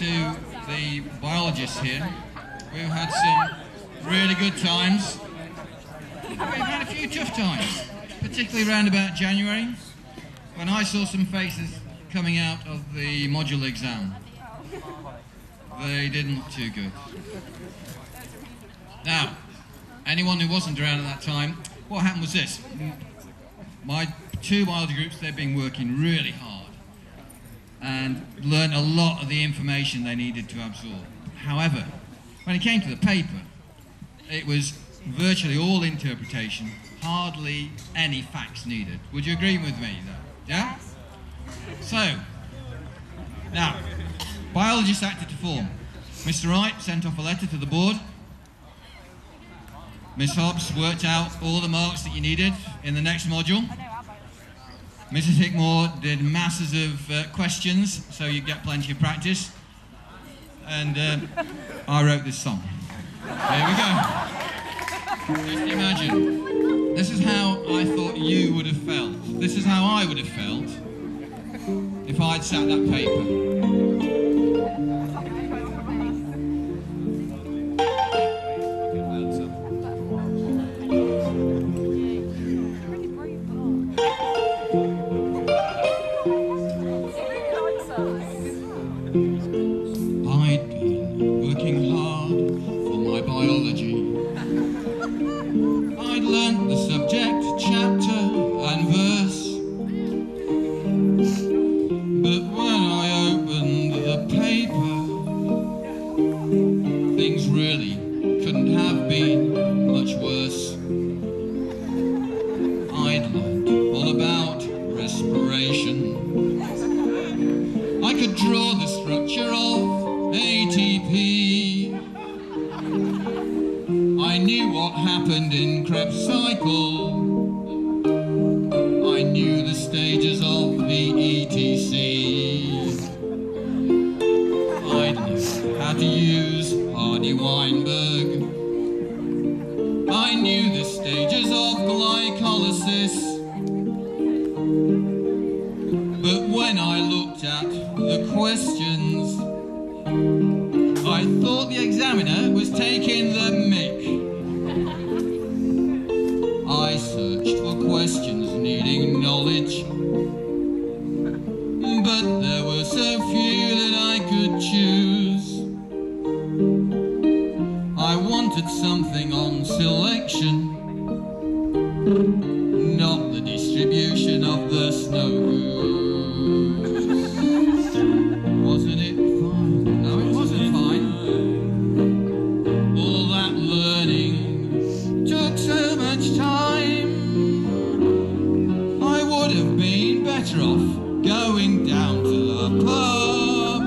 to the biologists here. We've had some really good times. We've had a few tough times, particularly around about January, when I saw some faces coming out of the module exam. They didn't look too good. Now, anyone who wasn't around at that time, what happened was this. My two biology groups, they've been working really hard and learned a lot of the information they needed to absorb. However, when it came to the paper, it was virtually all interpretation, hardly any facts needed. Would you agree with me, though? Yeah? So, now, biologists acted to form. Mr. Wright sent off a letter to the board. Miss Hobbs worked out all the marks that you needed in the next module. Mrs. Hickmore did masses of questions, so you get plenty of practice. And I wrote this song. There we go. Just imagine. This is how I thought you would have felt. This is how I would have felt if I'd sat that paper. I'd been working hard for my biology. I'd learnt the subject, chapter and verse. But when I opened the paper, things really couldn't have been much worse. I'd learnt all about respiration. I could draw the structure of ATP. I knew what happened in Krebs cycle. I knew the stages of the ETC. I knew how to use Hardy-Weinberg. I knew the stages of glycolysis. But when I looked at the questions, I thought the examiner was taking the mick. I searched for questions needing knowledge, but there were so few that I could choose. I wanted something on selection, not the distribution of the snow goose. Wasn't it fine? No, it wasn't fine. All that learning took so much time. I would have been better off going down to the pub.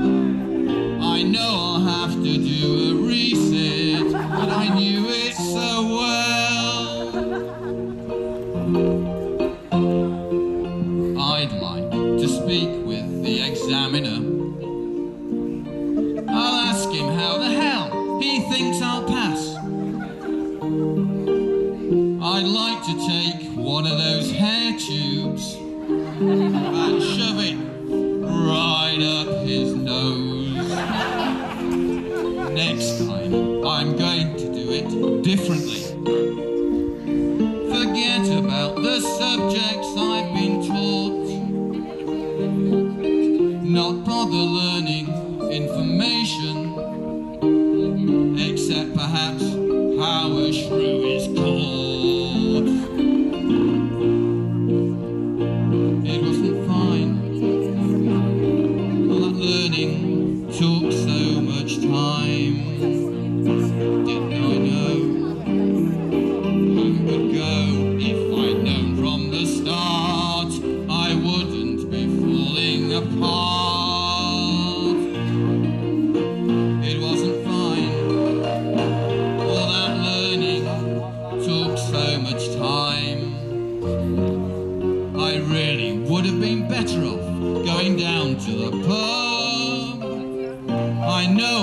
I know I'll have to do a reset, but I knew it so well. I'd like to speak with the examiner. I'll ask him how the hell he thinks I'll pass. I'd like to take one of those hair tubes and shove it right up his nose. Next time, I'm going to do it differently. Forget about the subjects I've been taught. Not bother learning information, except perhaps how a shrew is caught. It wasn't fine. All that learning took so much time. Didn't I know I would go if I'd known from the start I wouldn't be falling apart. It wasn't fine. All that learning took so much time. I really would have been better off going down to the pub. I know